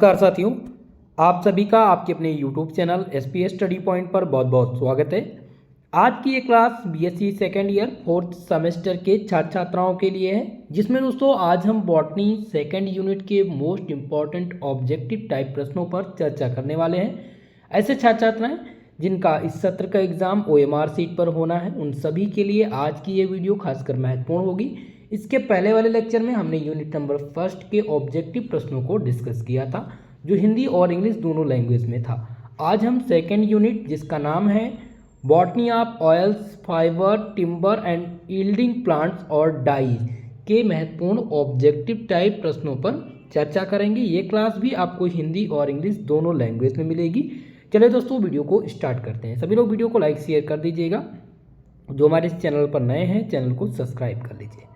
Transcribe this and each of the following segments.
नमस्कार साथियों, आप सभी का आपके अपने YouTube channel SPS study point पर बहुत बहुत स्वागत है। आज की ये class BSc second year fourth semester के छात्र छात्राओं के लिए है, जिसमें दोस्तों आज हम बॉटनी सेकेंड यूनिट के मोस्ट इम्पॉर्टेंट ऑब्जेक्टिव टाइप प्रश्नों पर चर्चा करने वाले हैं। ऐसे छात्र छात्राएं जिनका इस सत्र का एग्जाम OMR सीट पर होना है, उन सभी के लिए आज की ये वीडियो खासकर महत्वपूर्ण होगी। इसके पहले वाले लेक्चर में हमने यूनिट नंबर फर्स्ट के ऑब्जेक्टिव प्रश्नों को डिस्कस किया था, जो हिंदी और इंग्लिश दोनों लैंग्वेज में था। आज हम सेकेंड यूनिट, जिसका नाम है botany of oils, fibre, timber and yielding plants और डाई के महत्वपूर्ण ऑब्जेक्टिव टाइप प्रश्नों पर चर्चा करेंगे। ये क्लास भी आपको हिंदी और इंग्लिश दोनों लैंग्वेज में मिलेगी। चलिए दोस्तों, वीडियो को स्टार्ट करते हैं। सभी लोग वीडियो को लाइक शेयर कर दीजिएगा। जो हमारे इस चैनल पर नए हैं, चैनल को सब्सक्राइब कर लीजिए।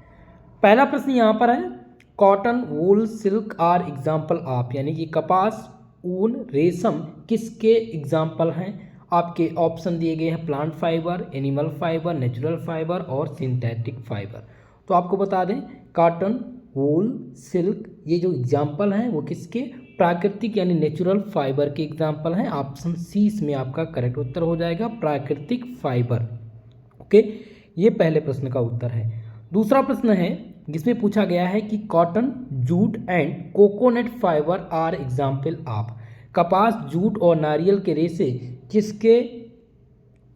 पहला प्रश्न यहाँ पर है, cotton, wool, silk are example of, यानी कि कपास, ऊन, रेशम किसके एग्जाम्पल हैं। आपके ऑप्शन दिए गए हैं plant fibre, animal fibre, natural fibre और सिंथेटिक फाइबर। तो आपको बता दें, कॉटन, वूल, सिल्क ये जो एग्जाम्पल हैं वो किसके, प्राकृतिक यानी नेचुरल फाइबर के एग्जाम्पल हैं। ऑप्शन सी इसमें आपका करेक्ट उत्तर हो जाएगा, प्राकृतिक फाइबर। ओके, ये पहले प्रश्न का उत्तर है। दूसरा प्रश्न है, जिसमें पूछा गया है कि cotton, jute and coconut fibre are example of, कपास, जूट और नारियल के रेशे किसके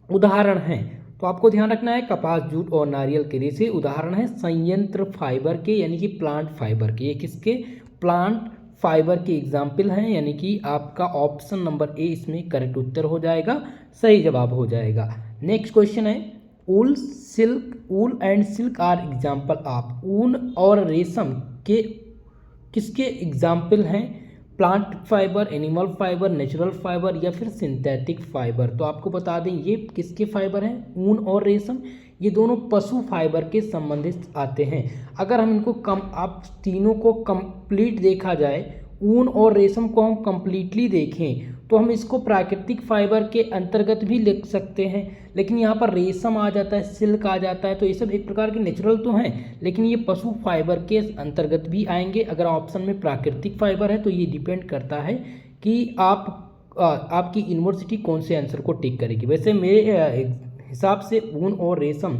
उदाहरण हैं। तो आपको ध्यान रखना है, कपास, जूट और नारियल के रेशे उदाहरण है संयंत्र फाइबर के, यानी कि प्लांट फाइबर के। ये किसके, प्लांट फाइबर के एग्जाम्पल हैं, यानी कि आपका ऑप्शन नंबर ए इसमें करेक्ट उत्तर हो जाएगा, सही जवाब हो जाएगा। नेक्स्ट क्वेश्चन है, wool, silk, wool and silk are example of, ऊन और रेशम के किसके एग्जाम्पल हैं, plant fibre, animal fibre, natural fibre या फिर सिंथेटिक फाइबर। तो आपको बता दें ये किसके फाइबर हैं, ऊन और रेशम, ये दोनों पशु फाइबर के संबंधित आते हैं। अगर हम इनको आप तीनों को कंप्लीट देखा जाए, ऊन और रेशम को हम कंप्लीटली देखें तो हम इसको प्राकृतिक फाइबर के अंतर्गत भी लिख सकते हैं, लेकिन यहाँ पर रेशम आ जाता है, सिल्क आ जाता है, तो ये सब एक प्रकार के नेचुरल तो हैं, लेकिन ये पशु फाइबर के अंतर्गत भी आएंगे। अगर ऑप्शन में प्राकृतिक फाइबर है तो ये डिपेंड करता है कि आपकी यूनिवर्सिटी कौन से आंसर को टिक करेगी। वैसे मेरे हिसाब से ऊन और रेशम,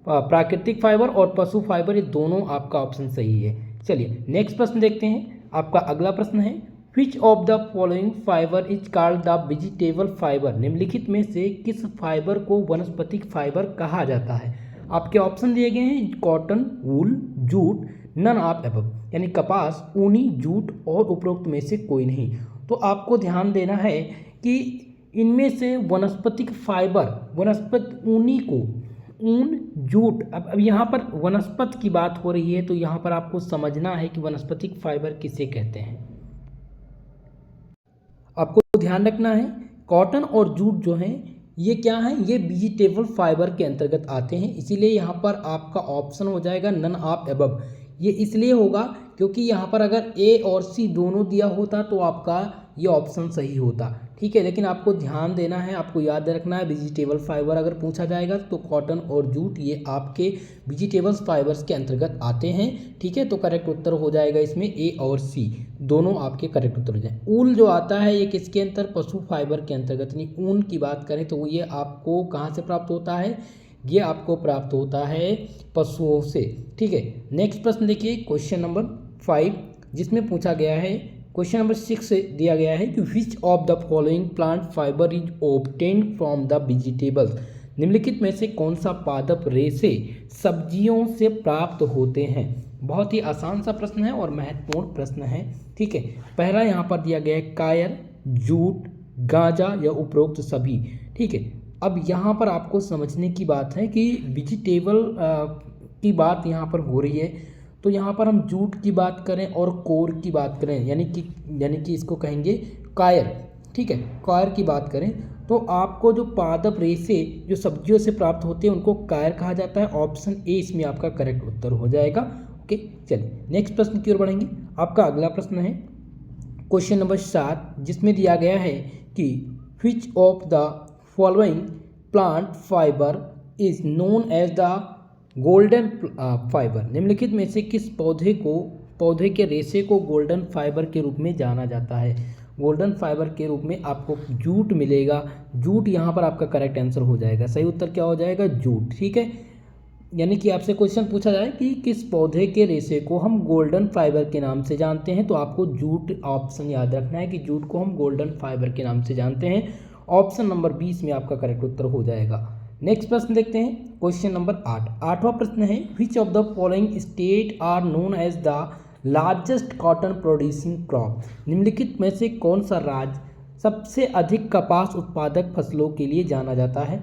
प्राकृतिक फाइबर और पशु फाइबर, ये दोनों आपका ऑप्शन सही है। चलिए नेक्स्ट प्रश्न देखते हैं। आपका अगला प्रश्न है, which of the following fibre is called the vegetable fibre, निम्नलिखित में से किस फाइबर को वनस्पतिक फाइबर कहा जाता है। आपके ऑप्शन दिए गए हैं, cotton, wool, jute, none of above, यानी कपास, ऊनी, जूट और उपरोक्त में से कोई नहीं। तो आपको ध्यान देना है कि इनमें से वनस्पतिक फाइबर, वनस्पति ऊनी को ऊन, जूट, अब यहाँ पर वनस्पति की बात हो रही है तो यहाँ पर आपको समझना है कि वनस्पतिक फाइबर किसे कहते हैं। आपको ध्यान रखना है, कॉटन और जूट जो हैं ये क्या हैं, ये वेजिटेबल फाइबर के अंतर्गत आते हैं, इसीलिए यहाँ पर आपका ऑप्शन हो जाएगा नन ऑफ अबव। ये इसलिए होगा क्योंकि यहाँ पर अगर ए और सी दोनों दिया होता तो आपका ये ऑप्शन सही होता, ठीक है। लेकिन आपको ध्यान देना है, आपको याद रखना है, वेजिटेबल फाइबर अगर पूछा जाएगा तो कॉटन और जूट ये आपके वेजिटेबल्स फाइबर्स के अंतर्गत आते हैं, ठीक है। तो करेक्ट उत्तर हो जाएगा इसमें ए और सी, दोनों आपके करेक्ट उत्तर हो जाए। ऊल जो आता है ये किसके अंतर, पशु फाइबर के अंतर्गत, यानी ऊन की बात करें तो ये आपको कहाँ से प्राप्त होता है, ये आपको प्राप्त होता है पशुओं से, ठीक है। नेक्स्ट प्रश्न देखिए, क्वेश्चन नंबर 5, जिसमें पूछा गया है, क्वेश्चन नंबर 6 से दिया गया है कि which of the following plant fibre is obtained from the vegetables, निम्नलिखित में से कौन सा पादप रेशे सब्जियों से प्राप्त होते हैं। बहुत ही आसान सा प्रश्न है और महत्वपूर्ण प्रश्न है, ठीक है। पहला यहाँ पर दिया गया है कायर, जूट, गांजा या उपरोक्त सभी, ठीक है। अब यहाँ पर आपको समझने की बात है कि वेजिटेबल की बात यहाँ पर हो रही है, तो यहाँ पर हम जूट की बात करें और कोर की बात करें, यानी कि इसको कहेंगे कायर, ठीक है। कायर की बात करें तो आपको जो पादप रेशे जो सब्जियों से प्राप्त होते हैं उनको कायर कहा जाता है। ऑप्शन ए इसमें आपका करेक्ट उत्तर हो जाएगा। ओके, चलिए नेक्स्ट प्रश्न की ओर बढ़ेंगे। आपका अगला प्रश्न है क्वेश्चन नंबर 7, जिसमें दिया गया है कि which of the following plant fibre is known as the golden fibre, निम्नलिखित में से किस पौधे को पौधे के रेशे को गोल्डन फाइबर के रूप में जाना जाता है। गोल्डन फाइबर के रूप में आपको जूट मिलेगा। जूट यहाँ पर आपका करेक्ट आंसर हो जाएगा। सही उत्तर क्या हो जाएगा? जूट। ठीक है, यानी कि आपसे क्वेश्चन पूछा जाए कि किस पौधे के रेशे को हम गोल्डन फाइबर के नाम से जानते हैं, तो आपको जूट ऑप्शन याद रखना है कि जूट को हम गोल्डन फाइबर के नाम से जानते हैं। ऑप्शन नंबर 20 में आपका करेक्ट उत्तर हो जाएगा। नेक्स्ट प्रश्न देखते हैं, क्वेश्चन नंबर 8। आठवां प्रश्न है, which of the following state are known as the largest cotton producing crop. निम्नलिखित में से कौन सा राज्य सबसे अधिक कपास उत्पादक फसलों के लिए जाना जाता है।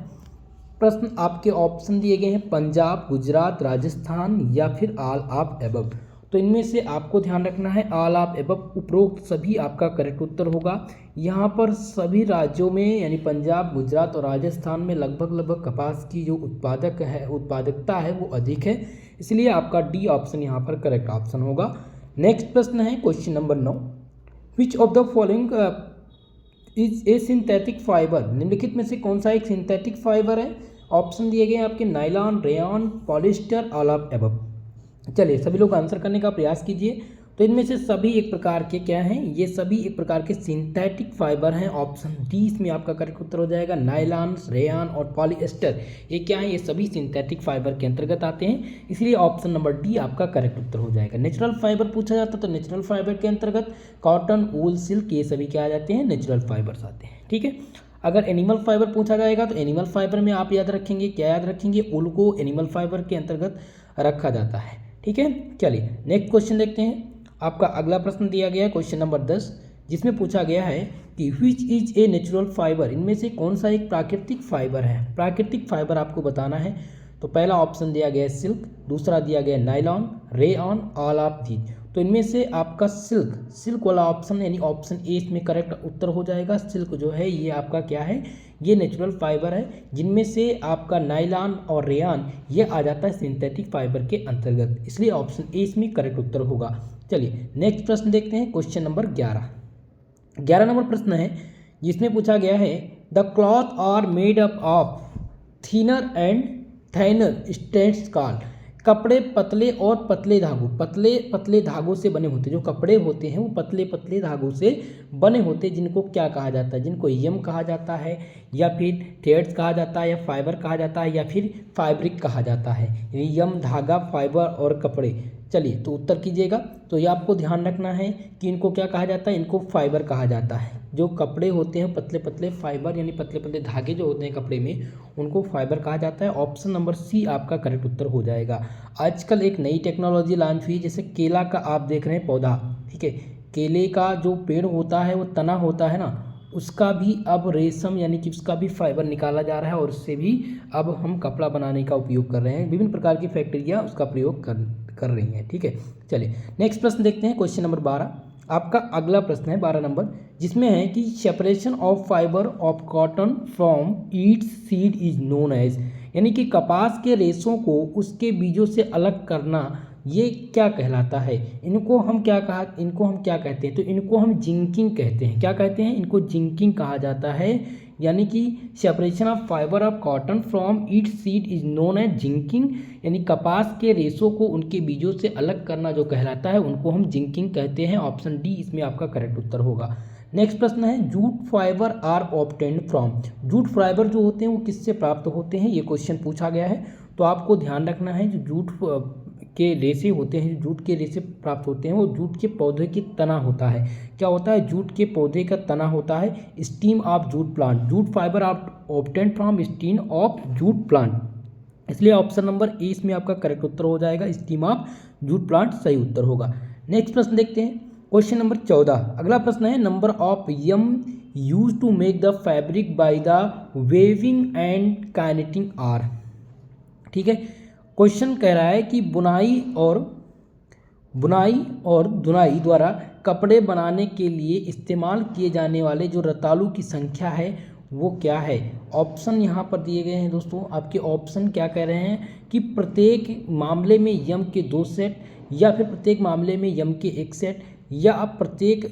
प्रश्न आपके ऑप्शन दिए गए हैं, पंजाब, गुजरात, राजस्थान या फिर ऑल ऑफ एबव। तो इनमें से आपको ध्यान रखना है ऑल ऑफ एबव, उपरोक्त सभी आपका करेक्ट उत्तर होगा। यहाँ पर सभी राज्यों में यानी पंजाब, गुजरात और राजस्थान में लगभग कपास की जो उत्पादकता है वो अधिक है, इसलिए आपका डी ऑप्शन यहाँ पर करेक्ट ऑप्शन होगा। नेक्स्ट प्रश्न है question number 9। Which of the following is a synthetic fibre. निम्नलिखित में से कौन सा एक सिंथेटिक फाइबर है। ऑप्शन दिए गए हैं आपके, nylon, rayon, polyester, all of above. चलिए सभी लोग आंसर करने का प्रयास कीजिए। तो इनमें से सभी एक प्रकार के क्या हैं, ये सभी एक प्रकार के सिंथेटिक फाइबर हैं। ऑप्शन डी इसमें आपका करेक्ट उत्तर हो जाएगा। नायलॉन, रेयॉन और पॉलिएस्टर ये क्या है, ये सभी सिंथेटिक फाइबर के अंतर्गत आते हैं, इसलिए ऑप्शन नंबर डी आपका करेक्ट उत्तर हो जाएगा। नेचुरल फाइबर पूछा जाता तो नेचुरल फाइबर के अंतर्गत कॉटन, वूल, सिल्क ये सभी क्या आ जाते हैं, नेचुरल फाइबर्स आते हैं। ठीक है, अगर एनिमल फाइबर पूछा जाएगा तो एनिमल फाइबर में आप याद रखेंगे, क्या याद रखेंगे, वूल को एनिमल फाइबर के अंतर्गत रखा जाता है। ठीक है, चलिए नेक्स्ट क्वेश्चन देखते हैं। आपका अगला प्रश्न दिया गया है क्वेश्चन नंबर 10, जिसमें पूछा गया है कि which is a natural fibre. इनमें से कौन सा एक प्राकृतिक फाइबर है। प्राकृतिक फाइबर आपको बताना है। तो पहला ऑप्शन दिया गया है सिल्क, दूसरा दिया गया है nylon, rayon, all of these. तो इनमें से आपका सिल्क वाला ऑप्शन यानी ऑप्शन ए इसमें करेक्ट उत्तर हो जाएगा। सिल्क जो है ये आपका क्या है, ये नेचुरल फाइबर है, जिनमें से आपका नायलॉन और रेयॉन ये आ जाता है सिंथेटिक फाइबर के अंतर्गत, इसलिए ऑप्शन ए इसमें करेक्ट उत्तर होगा। चलिए नेक्स्ट प्रश्न देखते हैं, क्वेश्चन नंबर 11 नंबर प्रश्न है, जिसमें पूछा गया है the cloth are made up of thinner and thinner strands called. कपड़े पतले और पतले धागों से बने होते हैं। जो कपड़े होते हैं वो पतले धागों से बने होते हैं, जिनको क्या कहा जाता है, जिनको यम कहा जाता है या फिर थ्रेड्स कहा जाता है या फाइबर कहा जाता है या फिर फैब्रिक कहा जाता है। यानी यम, धागा, फाइबर और कपड़े। चलिए तो उत्तर कीजिएगा। तो ये आपको ध्यान रखना है कि इनको क्या कहा जाता है, इनको फाइबर कहा जाता है। जो कपड़े होते हैं पतले फाइबर यानी पतले धागे जो होते हैं कपड़े में, उनको फाइबर कहा जाता है। ऑप्शन नंबर सी आपका करेक्ट उत्तर हो जाएगा। आजकल एक नई टेक्नोलॉजी लॉन्च हुई है, जैसे केला का आप देख रहे हैं पौधा, ठीक है, केले का जो पेड़ होता है वो तना होता है ना, उसका भी अब रेशम यानी कि उसका भी फाइबर निकाला जा रहा है और उससे भी अब हम कपड़ा बनाने का उपयोग कर रहे हैं। विभिन्न प्रकार की फैक्ट्रियाँ उसका प्रयोग कर रही हैं। ठीक है, चलिए नेक्स्ट प्रश्न देखते हैं, क्वेश्चन नंबर 12। आपका अगला प्रश्न है 12 नंबर, जिसमें है कि separation of fibre of cotton from its seed is known as. यानी कि कपास के रेशों को उसके बीजों से अलग करना, ये क्या कहलाता है। इनको हम क्या कहते हैं, तो इनको हम जिंकिंग कहते हैं। क्या कहते हैं, इनको जिंकिंग कहा जाता है। यानी कि separation of fibre of cotton from its seed is known as ginning. यानी कपास के रेशों को उनके बीजों से अलग करना जो कहलाता है, उनको हम जिंकिंग कहते हैं। ऑप्शन डी इसमें आपका करेक्ट उत्तर होगा। नेक्स्ट प्रश्न है, jute fibre are obtained from. Jute fibre जो होते हैं वो किससे प्राप्त होते हैं, ये क्वेश्चन पूछा गया है। तो आपको ध्यान रखना है, जो जूट के रेशे होते हैं, जो जूट के रेशे प्राप्त होते हैं, वो जूट के पौधे की तना होता है। क्या होता है, जूट के पौधे का तना होता है। Steam of jute plant, jute fibre obtained from steam of jute plant, इसलिए ऑप्शन नंबर ए इसमें आपका करेक्ट उत्तर हो जाएगा। स्टीम ऑफ जूट प्लांट सही उत्तर होगा। नेक्स्ट प्रश्न देखते हैं, क्वेश्चन नंबर 14। अगला प्रश्न है, number of yarn used to make the fabric by the weaving and knitting are. ठीक है, क्वेश्चन कह रहा है कि बुनाई और धुनाई द्वारा कपड़े बनाने के लिए इस्तेमाल किए जाने वाले जो रतालू की संख्या है वो क्या है। ऑप्शन यहाँ पर दिए गए हैं दोस्तों। आपके ऑप्शन क्या कह रहे हैं कि प्रत्येक मामले में यम के 2 सेट, या फिर प्रत्येक मामले में यम के 1 सेट, या आप प्रत्येक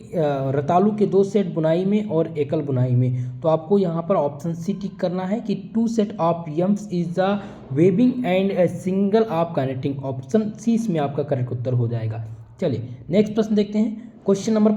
रतालू के 2 सेट बुनाई में और एकल बुनाई में। तो आपको यहाँ पर ऑप्शन सी टिक करना है कि 2 set of yarns is the weaving and single of knitting. Option C इसमें आपका करेक्ट उत्तर हो जाएगा। चलिए नेक्स्ट प्रश्न देखते हैं। क्वेश्चन नंबर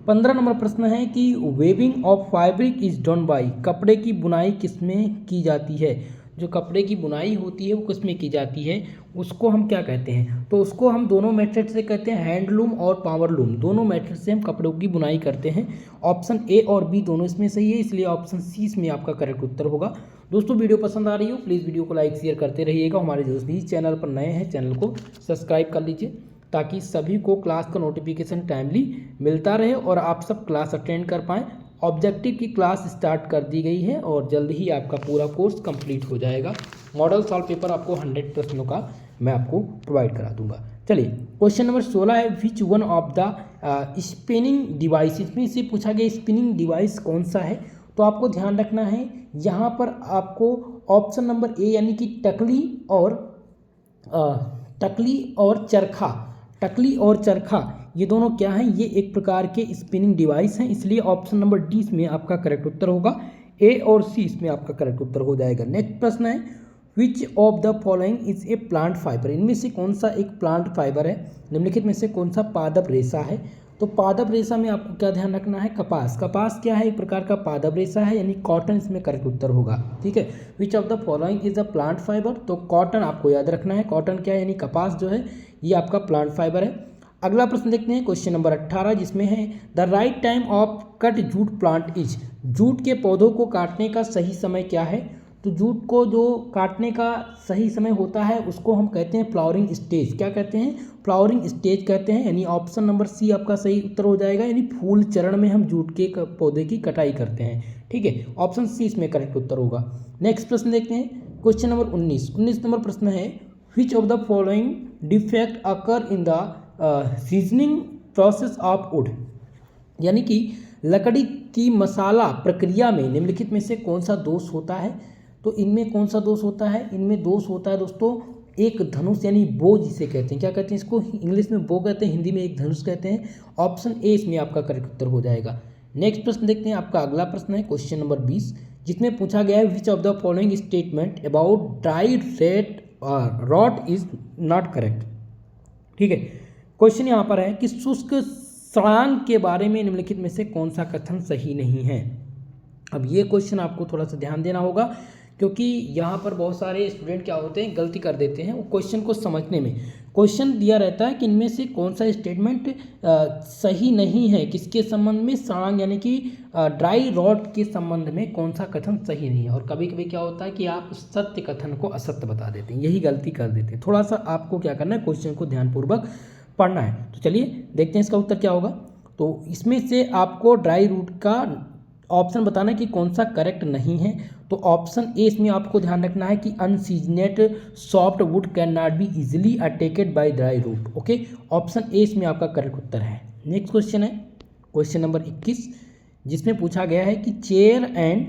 15 नंबर प्रश्न है कि weaving of fabric is done by, कपड़े की बुनाई किसमें की जाती है। जो कपड़े की बुनाई होती है वो किसमें की जाती है, उसको हम क्या कहते हैं, तो उसको हम दोनों मेथड से कहते हैं, हैंडलूम और पावरलूम, दोनों मेथड से हम कपड़ों की बुनाई करते हैं। ऑप्शन ए और बी दोनों इसमें सही है, इसलिए ऑप्शन सी इसमें आपका करेक्ट उत्तर होगा। दोस्तों वीडियो पसंद आ रही हो प्लीज़ वीडियो को लाइक शेयर करते रहिएगा। हमारे जो भी चैनल पर नए हैं चैनल को सब्सक्राइब कर लीजिए ताकि सभी को क्लास का नोटिफिकेशन टाइमली मिलता रहे और आप सब क्लास अटेंड कर पाएँ। ऑब्जेक्टिव की क्लास स्टार्ट कर दी गई है और जल्द ही आपका पूरा कोर्स कंप्लीट हो जाएगा। मॉडल सॉल्व पेपर आपको 100 प्रश्नों का मैं आपको प्रोवाइड करा दूंगा। चलिए क्वेश्चन नंबर 16 है, which one of the spinning device, इसमें से पूछा गया स्पिनिंग डिवाइस कौन सा है। तो आपको ध्यान रखना है यहाँ पर आपको ऑप्शन नंबर ए यानी कि टकली और चरखा ये दोनों क्या हैं, ये एक प्रकार के स्पिनिंग डिवाइस हैं, इसलिए ऑप्शन नंबर डी इसमें आपका करेक्ट उत्तर होगा। ए और सी इसमें आपका करेक्ट उत्तर हो जाएगा। नेक्स्ट प्रश्न है, which of the following is a plant fibre, इनमें से कौन सा एक प्लांट फाइबर है, निम्नलिखित में से कौन सा पादप रेशा है। तो पादप रेशा में आपको क्या ध्यान रखना है, कपास क्या है, एक प्रकार का पादप रेशा है यानी कॉटन इसमें करेक्ट उत्तर होगा। ठीक है, which of the following is a plant fibre, तो कॉटन आपको याद रखना है, कॉटन क्या है यानी कपास जो है ये आपका प्लांट फाइबर है। अगला प्रश्न देखते हैं क्वेश्चन नंबर 18 जिसमें है the right time of cut jute plant is, jute के पौधों को काटने का सही समय क्या है। तो जूट को जो काटने का सही समय होता है उसको हम कहते हैं फ्लावरिंग स्टेज, क्या कहते हैं, फ्लावरिंग स्टेज कहते हैं, यानी ऑप्शन नंबर सी आपका सही उत्तर हो जाएगा, यानी फूल चरण में हम जूट के पौधे की कटाई करते हैं। ठीक है, ऑप्शन सी इसमें करेक्ट उत्तर होगा। नेक्स्ट प्रश्न देखते हैं क्वेश्चन नंबर 19 नंबर प्रश्न है, which of the following defect occur in the seasoning process of would, यानी कि लकड़ी की मसाला प्रक्रिया में निम्नलिखित में से कौन सा दोष होता है। तो इनमें कौन सा दोष होता है, इनमें दोष होता है दोस्तों एक धनुष यानी बो जिसे कहते हैं, क्या कहते हैं इसको, इंग्लिश में बो कहते हैं, हिंदी में एक धनुष कहते हैं। ऑप्शन ए इसमें आपका करेक्ट उत्तर हो जाएगा। नेक्स्ट प्रश्न देखते हैं, आपका अगला प्रश्न है क्वेश्चन नंबर 20 जिसमें पूछा गया है which of the following statement about dried red rot is not correct. ठीक है, क्वेश्चन यहाँ पर है कि शुष्क सड़ांग के बारे में निम्नलिखित में से कौन सा कथन सही नहीं है। अब ये क्वेश्चन आपको थोड़ा सा ध्यान देना होगा क्योंकि यहाँ पर बहुत सारे स्टूडेंट क्या होते हैं गलती कर देते हैं वो क्वेश्चन को समझने में। क्वेश्चन दिया रहता है कि इनमें से कौन सा स्टेटमेंट सही नहीं है, किसके संबंध में, सड़ांग यानी कि ड्राई रॉट के संबंध में कौन सा कथन सही नहीं है। और कभी कभी क्या होता है कि आप सत्य कथन को असत्य बता देते हैं, यही गलती कर देते हैं। थोड़ा सा आपको क्या करना है, क्वेश्चन को ध्यानपूर्वक पढ़ना है। तो चलिए देखते हैं इसका उत्तर क्या होगा। तो इसमें से आपको ड्राई रूट का ऑप्शन बताना है कि कौन सा करेक्ट नहीं है। तो ऑप्शन ए इसमें आपको ध्यान रखना है कि unseasoned soft wood can not be easily attacked by dry rot. Okay, option A इसमें आपका करेक्ट उत्तर है। नेक्स्ट क्वेश्चन है क्वेश्चन नंबर 21 जिसमें पूछा गया है कि chair and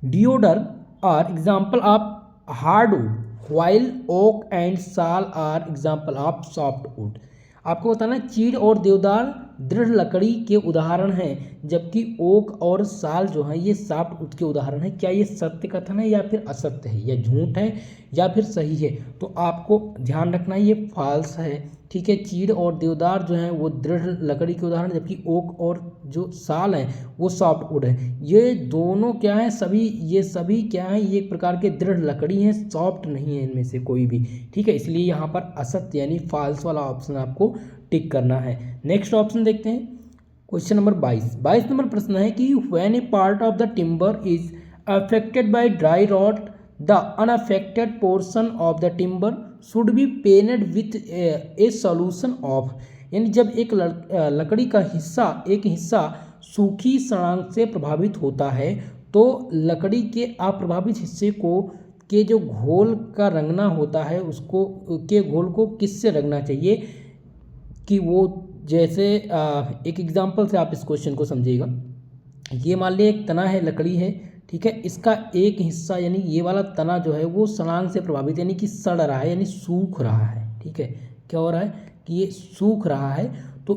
deodar are example of hardwood while oak and sal are example of soft wood. आपको बताना है चीड़ और देवदार दृढ़ लकड़ी के उदाहरण हैं जबकि ओक और साल जो है ये सॉफ्ट वुड के उदाहरण हैं। क्या ये सत्य कथन है या फिर असत्य है, या झूठ है या फिर सही है। तो आपको ध्यान रखना है ये फॉल्स है। ठीक है, चीड़ और देवदार जो है वो दृढ़ लकड़ी के उदाहरण, जबकि ओक और जो साल है वो सॉफ्ट वुड है। ये दोनों क्या है, ये सभी क्या है, ये एक प्रकार के दृढ़ लकड़ी हैं, सॉफ्ट नहीं है इनमें से कोई भी। ठीक है, इसलिए यहाँ पर असत्य यानी फॉल्स वाला ऑप्शन आपको टिक करना है। नेक्स्ट ऑप्शन देखते हैं क्वेश्चन नंबर 22 नंबर प्रश्न है कि when a part of the timber is affected by dry rot the unaffected portion of the timber should be painted with a solution of, यानी जब एक लकड़ी का एक हिस्सा सूखी सड़ांग से प्रभावित होता है तो लकड़ी के अप्रभावित हिस्से के जो घोल का रंगना होता है उसको के घोल को किससे रंगना चाहिए कि वो जैसे एक एग्जांपल से आप इस क्वेश्चन को समझिएगा। ये मान लीजिए एक तना है, लकड़ी है, ठीक है, इसका एक हिस्सा यानी ये वाला तना जो है वो सड़ांग से प्रभावित यानी कि सड़ रहा है यानी सूख रहा है। ठीक है, क्या हो रहा है कि ये सूख रहा है, तो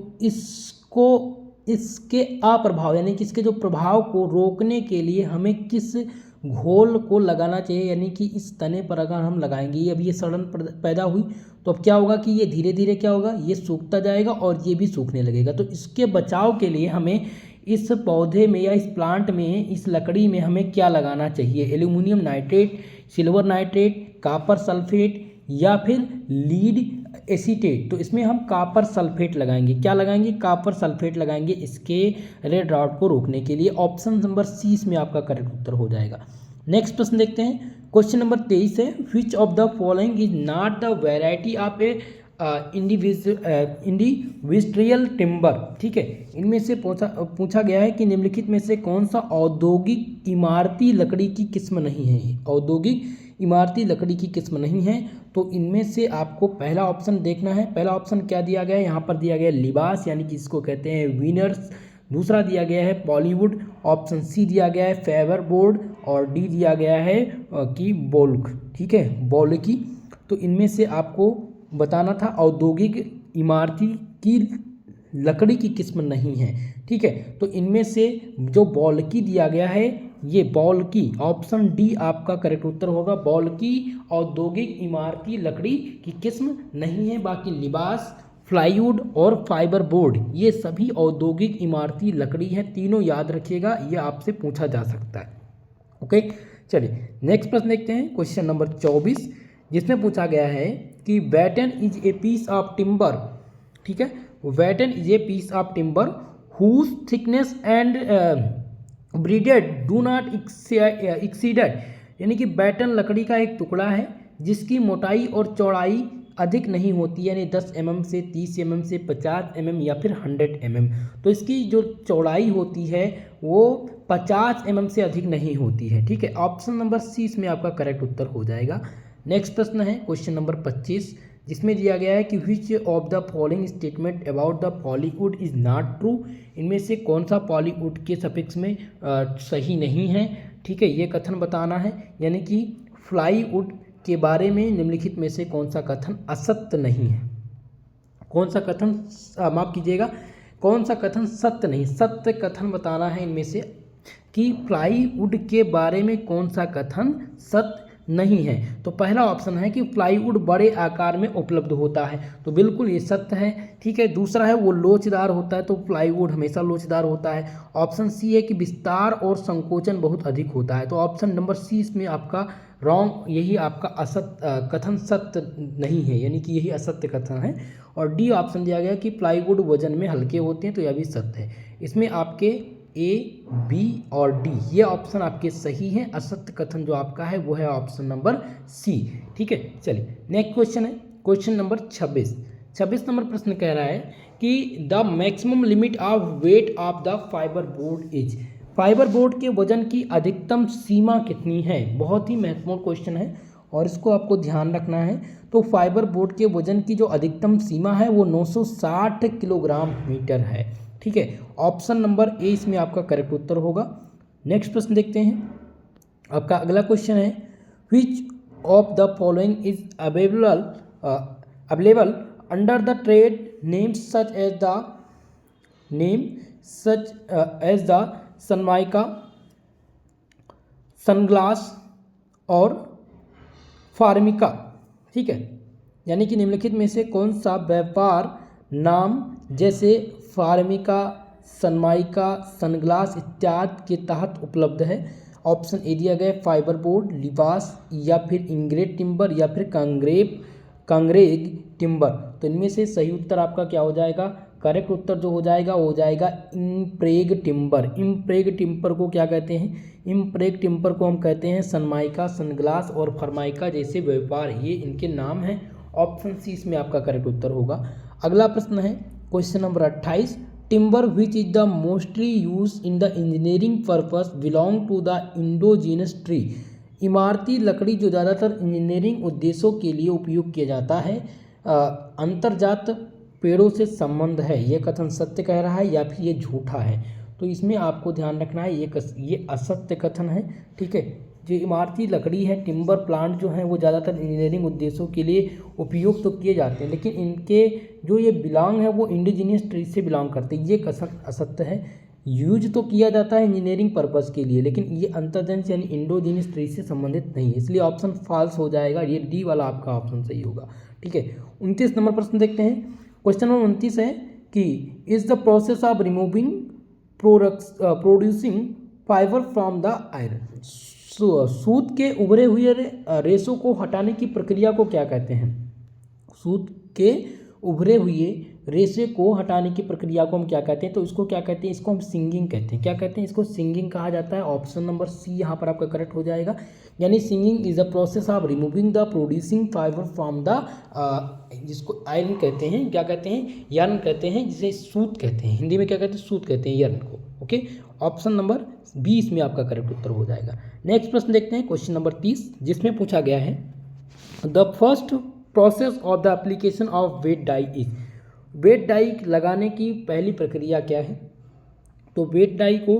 इसके अप्रभाव यानी कि इसके जो प्रभाव को रोकने के लिए हमें किस घोल को लगाना चाहिए, यानी कि इस तने पर अगर हम लगाएंगे, ये अभी ये सड़न पैदा हुई तो अब क्या होगा कि ये धीरे धीरे क्या होगा, ये सूखता जाएगा और ये भी सूखने लगेगा। तो इसके बचाव के लिए हमें इस पौधे में या इस प्लांट में, इस लकड़ी में हमें क्या लगाना चाहिए, aluminium nitrate, silver nitrate, copper sulphate या फिर लीड एसीटेट। तो इसमें हम कॉपर सल्फेट लगाएंगे। क्या लगाएंगे, कॉपर सल्फेट लगाएंगे इसके रेड रॉट को रोकने के लिए। ऑप्शन नंबर सी इसमें आपका करेक्ट उत्तर हो जाएगा। नेक्स्ट प्रश्न देखते हैं, क्वेश्चन नंबर 23 है, which of the following is not the variety of A individual timber. ठीक है, इनमें से पूछा गया है कि निम्नलिखित में से कौन सा औद्योगिक इमारती लकड़ी की किस्म नहीं है। औद्योगिक इमारती लकड़ी की किस्म नहीं है, तो इनमें से आपको पहला ऑप्शन देखना है। पहला ऑप्शन क्या दिया गया है, यहाँ पर दिया गया है लिबास, यानी कि इसको कहते हैं विनर्स। दूसरा दिया गया है पॉलीवुड, ऑप्शन सी दिया गया है फाइबर बोर्ड, और डी दिया गया है कि बोल्क। ठीक है, बोल्की। तो इनमें से आपको बताना था औद्योगिक इमारती की लकड़ी की किस्म नहीं है। ठीक है, तो इनमें से जो बोल्की दिया गया है, ये बोल्की, ऑप्शन डी आपका करेक्ट उत्तर होगा। बोल्की औद्योगिक इमारती लकड़ी की किस्म नहीं है। बाकी लिबास, प्लाईवुड और फाइबर बोर्ड ये सभी औद्योगिक इमारती लकड़ी है। तीनों याद रखिएगा, ये आपसे पूछा जा सकता है। ओके, चलिए नेक्स्ट प्रश्न देखते हैं, क्वेश्चन नंबर 24, जिसमें पूछा गया है कि batten is a piece of timber. ठीक है, batten is a piece of timber whose thickness and breadth do not exceeded, यानी कि बैटन लकड़ी का एक टुकड़ा है जिसकी मोटाई और चौड़ाई अधिक नहीं होती, यानी 10 mm से 30 mm से 50 mm या फिर 100 mm। तो इसकी जो चौड़ाई होती है वो 50 mm से अधिक नहीं होती है। ठीक है, ऑप्शन नंबर सी इसमें आपका करेक्ट उत्तर हो जाएगा। नेक्स्ट प्रश्न है क्वेश्चन नंबर 25, जिसमें दिया गया है कि which of the following statement about the Pollywood is not true. इनमें से कौन सा पॉलीवुड के सफिक्स में सही नहीं है। ठीक है, ये कथन बताना है, यानी कि फ्लाईवुड के बारे में निम्नलिखित में से कौन सा कथन असत्य नहीं है। कौन सा कथन, माफ कीजिएगा, कौन सा कथन सत्य नहीं, सत्य कथन बताना है इनमें से कि प्लाईवुड के बारे में कौन सा कथन सत्य नहीं है। तो पहला ऑप्शन है कि प्लाईवुड बड़े आकार में उपलब्ध होता है, तो बिल्कुल ये सत्य है। ठीक है, दूसरा है वो लोचदार होता है, तो प्लाईवुड हमेशा लोचदार होता है। ऑप्शन सी है कि विस्तार और संकोचन बहुत अधिक होता है, तो ऑप्शन नंबर सी इसमें आपका रॉन्ग, यही आपका असत्य कथन सत्य नहीं है, यानी कि यही असत्य कथन है। और डी ऑप्शन दिया गया कि प्लाईवुड वजन में हल्के होते हैं, तो यह भी सत्य है। इसमें आपके ए, बी और डी ये ऑप्शन आपके सही हैं। असत्य कथन जो आपका है वो है ऑप्शन नंबर सी। ठीक है, चलिए नेक्स्ट क्वेश्चन है क्वेश्चन नंबर 26। 26 नंबर प्रश्न कह रहा है कि the maximum limit of weight of the fibre board is. Fibre board के वजन की अधिकतम सीमा कितनी है। बहुत ही महत्वपूर्ण क्वेश्चन है और इसको आपको ध्यान रखना है। तो फाइबर बोर्ड के वजन की जो अधिकतम सीमा है वो 960 किलोग्राम मीटर है। ठीक है, ऑप्शन नंबर ए इसमें आपका करेक्ट उत्तर होगा। नेक्स्ट प्रश्न देखते हैं, आपका अगला क्वेश्चन है which of the following is available under the trade name such as the Sunmica, sunglass और फार्मिका। ठीक है, यानी कि निम्नलिखित में से कौन सा व्यापार नाम जैसे फार्मिका, सनमाइका, सनग्लास इत्यादि के तहत उपलब्ध है। ऑप्शन ए दिया गया फाइबर बोर्ड, लिबास या फिर इंग्रेड टिम्बर या फिर कांग्रेग टिम्बर। तो इनमें से सही उत्तर आपका क्या हो जाएगा, करेक्ट उत्तर जो हो जाएगा वो हो जाएगा इम्प्रेग टिम्बर। इम्प्रेग टिम्बर को क्या कहते हैं, इम्प्रेग टिम्बर को हम कहते हैं सनमाइका, सनग्लास और फर्माइका जैसे व्यापार, ये इनके नाम हैं। ऑप्शन सी इसमें आपका करेक्ट उत्तर होगा। अगला प्रश्न है question number 28, timber which is the mostly use in the engineering purpose belong to the indigenous tree. इमारती लकड़ी जो ज़्यादातर इंजीनियरिंग उद्देश्यों के लिए उपयोग किया जाता है, अंतर्जात पेड़ों से संबंध है। ये कथन सत्य कह रहा है या फिर ये झूठा है। तो इसमें आपको ध्यान रखना है ये असत्य कथन है। ठीक है, जो इमारती लकड़ी है, टिम्बर प्लांट जो हैं वो ज़्यादातर इंजीनियरिंग उद्देश्यों के लिए उपयोग तो किए जाते हैं, लेकिन इनके जो ये बिलोंग है वो इंडिजीनियस ट्री से बिलोंग करते हैं, ये कथन असत्य है। यूज तो किया जाता है इंजीनियरिंग पर्पस के लिए, लेकिन ये अंतर्जनस यानी इंडोजीनियस ट्री से संबंधित नहीं है, इसलिए ऑप्शन फॉल्स हो जाएगा। ये डी वाला आपका ऑप्शन सही होगा। ठीक है, 29 नंबर प्रश्न देखते हैं। क्वेश्चन नंबर 29 है कि is the process of removing producing fibre from the iron, सूत के उभरे हुए रेशों को हटाने की प्रक्रिया को क्या कहते हैं? सूत के उभरे हुए रेशे को हटाने की प्रक्रिया को हम क्या कहते हैं? तो इसको क्या कहते हैं? इसको हम सिंगिंग कहते हैं। क्या कहते हैं? इसको सिंगिंग कहा जाता है। ऑप्शन नंबर सी यहाँ पर आपका करेक्ट हो जाएगा। यानी singing is the process of removing the producing fibre from the, जिसको आयरन कहते हैं, क्या कहते हैं? यर्न कहते हैं, जिसे सूत कहते हैं। हिंदी में क्या कहते हैं? सूत कहते हैं यर्न को। ओके, ऑप्शन नंबर 20 में आपका करेक्ट उत्तर हो जाएगा। नेक्स्ट प्रश्न देखते हैं, क्वेश्चन नंबर 30, जिसमें पूछा गया है the first process of the application of wet dye is, wet dye लगाने की पहली प्रक्रिया क्या है? तो वेट डाई को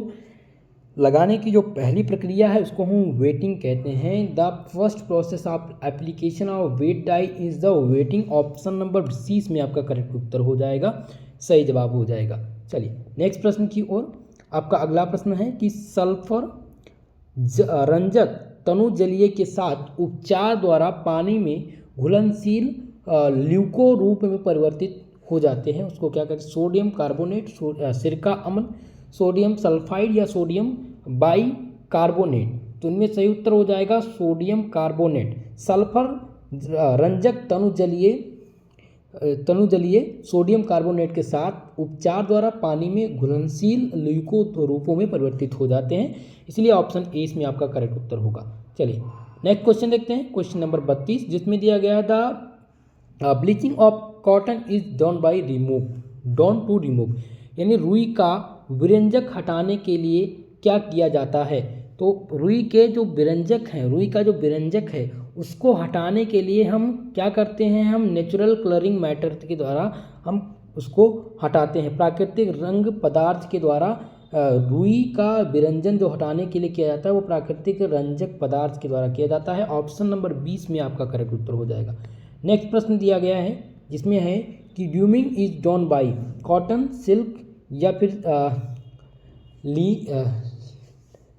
लगाने की जो पहली प्रक्रिया है उसको हम वेटिंग कहते हैं। The first process of application of wet dye is the wetting. Option number 20 में आपका करेक्ट उत्तर हो जाएगा, सही जवाब हो जाएगा। चलिए नेक्स्ट प्रश्न की ओर। आपका अगला प्रश्न है कि सल्फर रंजक तनु जलीय के साथ उपचार द्वारा पानी में घुलनशील ल्यूको रूप में परिवर्तित हो जाते हैं, उसको क्या कहते हैं? सोडियम कार्बोनेट, सिरका अम्ल, सोडियम सल्फाइड या सोडियम बाइकार्बोनेट। तो इनमें सही उत्तर हो जाएगा सोडियम कार्बोनेट। सल्फर रंजक तनु जलीय सोडियम कार्बोनेट के साथ उपचार द्वारा पानी में घुलनशील ल्यूको रूपों में परिवर्तित हो जाते हैं, इसलिए ऑप्शन ए इसमें आपका करेक्ट उत्तर होगा। चलिए नेक्स्ट क्वेश्चन देखते हैं, क्वेश्चन नंबर 32, जिसमें दिया गया the bleaching of cotton is done by done to remove, यानी रुई का विरंजक हटाने के लिए क्या किया जाता है? तो रुई के जो विरंजक हैं, रुई का जो विरंजक है उसको हटाने के लिए हम क्या करते हैं? हम नेचुरल कलरिंग मैटर के द्वारा हम उसको हटाते हैं। प्राकृतिक रंग पदार्थ के द्वारा रुई का विरंजन जो हटाने के लिए किया जाता है वो प्राकृतिक रंजक पदार्थ के द्वारा किया जाता है। ऑप्शन नंबर 20 में आपका करेक्ट उत्तर हो जाएगा। नेक्स्ट प्रश्न दिया गया है जिसमें है कि degumming is done by cotton, silk या फिर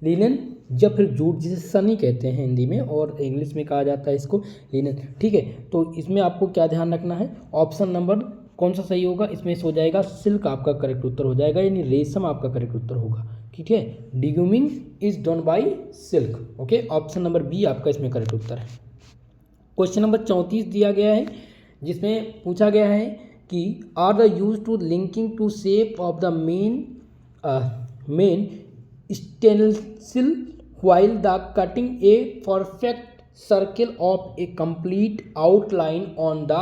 लिनन या फिर जूट, जिसे सनी कहते हैं हिंदी में, और इंग्लिश में कहा जाता है इसको लिनन। ठीक है, तो इसमें आपको क्या ध्यान रखना है? ऑप्शन नंबर कौन सा सही होगा? इसमें हो जाएगा सिल्क आपका करेक्ट उत्तर हो जाएगा, यानी रेशम आपका करेक्ट उत्तर होगा। ठीक है, degumming is done by silk. Okay, option number B आपका इसमें करेक्ट उत्तर है। क्वेश्चन नंबर 34 दिया गया है जिसमें पूछा गया है कि are the use to linking to shape of the main stencil while the cutting a perfect circle of a complete outline on the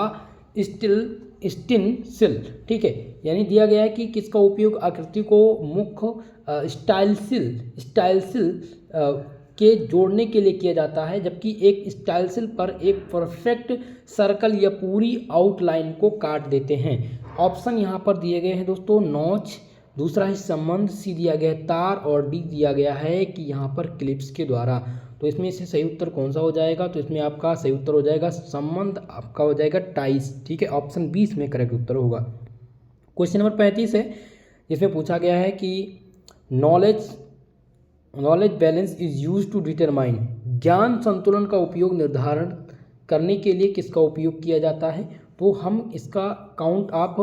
stencil। ठीक है, यानी दिया गया है कि किसका उपयोग आकृति को मुख्य स्टाइलसिल के जोड़ने के लिए किया जाता है, जबकि एक स्टाइलसिल पर एक परफेक्ट सर्कल या पूरी आउटलाइन को काट देते हैं। ऑप्शन यहाँ पर दिए गए हैं दोस्तों, नॉच, दूसरा है संबंध, सी दिया गया है तार, और डी दिया गया है कि यहाँ पर क्लिप्स के द्वारा। तो इसमें से सही उत्तर कौन सा हो जाएगा? तो इसमें आपका सही उत्तर हो जाएगा संबंध, आपका हो जाएगा टाइस। ठीक है, ऑप्शन 20 में करेक्ट उत्तर होगा। क्वेश्चन नंबर 35 है जिसमें पूछा गया है कि knowledge balance is use to determine, ज्ञान संतुलन का उपयोग निर्धारण करने के लिए किसका उपयोग किया जाता है? तो हम इसका काउंट ऑफ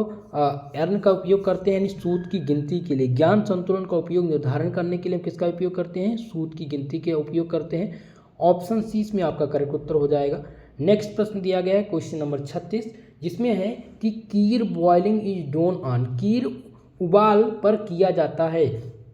अर्न का उपयोग करते हैं, यानी सूत की गिनती के लिए। ज्ञान संतुलन का उपयोग निर्धारण करने के लिए हम किसका उपयोग करते हैं? सूत की गिनती के उपयोग करते हैं। ऑप्शन सी में आपका करेक्ट उत्तर हो जाएगा। नेक्स्ट प्रश्न दिया गया है क्वेश्चन नंबर 36 जिसमें है कि kier boiling is done on, kier उबाल पर किया जाता है।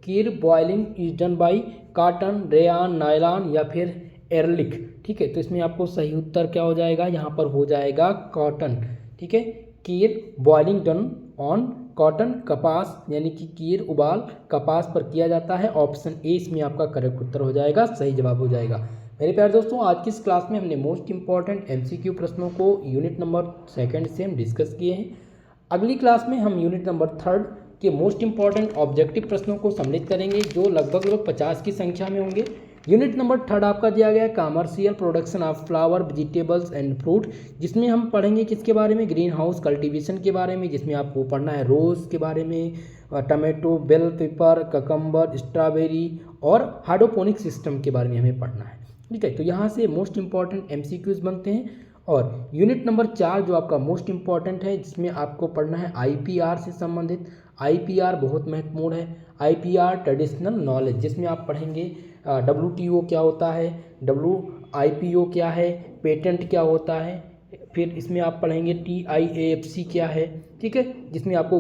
Kier boiling is done by cotton, rayon, nylon या फिर एरलिक। ठीक है, तो इसमें आपको सही उत्तर क्या हो जाएगा? यहाँ पर हो जाएगा कॉटन। ठीक है, kier boiling done on cotton, कपास, यानी कि कीर उबाल कपास पर किया जाता है। ऑप्शन ए इसमें आपका करेक्ट उत्तर हो जाएगा, सही जवाब हो जाएगा। मेरे प्यारे दोस्तों, आज की इस क्लास में हमने मोस्ट इंपॉर्टेंट MCQ प्रश्नों को यूनिट नंबर 2 से हम डिस्कस किए हैं। अगली क्लास में हम यूनिट नंबर 3 के मोस्ट इंपॉर्टेंट ऑब्जेक्टिव प्रश्नों को सम्मिलित करेंगे, जो लगभग 50 की संख्या में होंगे। यूनिट नंबर 3 आपका दिया गया है commercial production of flower vegetables and fruit, जिसमें हम पढ़ेंगे किसके बारे में, ग्रीन हाउस कल्टीवेशन के बारे में, जिसमें आपको पढ़ना है रोज़ के बारे में, tomato, bell pepper, cucumber, strawberry और हाइड्रोपोनिक सिस्टम के बारे में हमें पढ़ना है। ठीक है, तो यहाँ से मोस्ट इंपॉर्टेंट एमसीक्यूज बनते हैं। और यूनिट नंबर 4 जो आपका मोस्ट इंपॉर्टेंट है, जिसमें आपको पढ़ना है आईपीआर से संबंधित। आईपीआर बहुत महत्वपूर्ण है। आईपीआर ट्रेडिशनल नॉलेज, जिसमें आप पढ़ेंगे डब्ल्यूटीओ क्या होता है, डब्ल्यूआईपीओ क्या है, पेटेंट क्या होता है, फिर इसमें आप पढ़ेंगे टीआईएएफसी क्या है। ठीक है, जिसमें आपको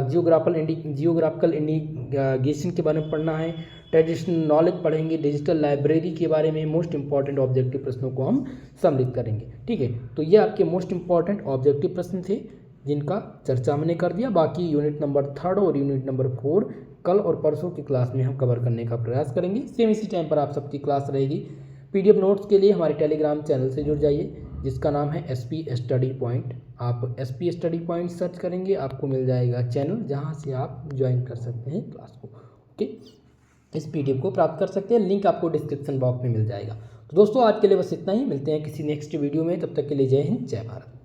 जियोग्राफिकल इंडिकेशन के बारे में पढ़ना है। ट्रेडिशनल नॉलेज पढ़ेंगे, डिजिटल लाइब्रेरी के बारे में मोस्ट इंपॉर्टेंट ऑब्जेक्टिव प्रश्नों को हम सम्मिलित करेंगे। ठीक है, तो ये आपके मोस्ट इंपॉर्टेंट ऑब्जेक्टिव प्रश्न थे जिनका चर्चा हमने कर दिया। बाकी यूनिट नंबर 3 और यूनिट नंबर 4 कल और परसों की क्लास में हम कवर करने का प्रयास करेंगे। सेम इसी टाइम पर आप सबकी क्लास रहेगी। पीडीएफ नोट्स के लिए हमारे टेलीग्राम चैनल से जुड़ जाइए, जिसका नाम है एसपी स्टडी पॉइंट। आप एसपी स्टडी पॉइंट सर्च करेंगे, आपको मिल जाएगा चैनल, जहां से आप ज्वाइन कर सकते हैं क्लास को। ओके, इस पीडीएफ को प्राप्त कर सकते हैं, लिंक आपको डिस्क्रिप्शन बॉक्स में मिल जाएगा। तो दोस्तों आज के लिए बस इतना ही, मिलते हैं किसी नेक्स्ट वीडियो में, तब तक के लिए जय हिंद, जय भारत।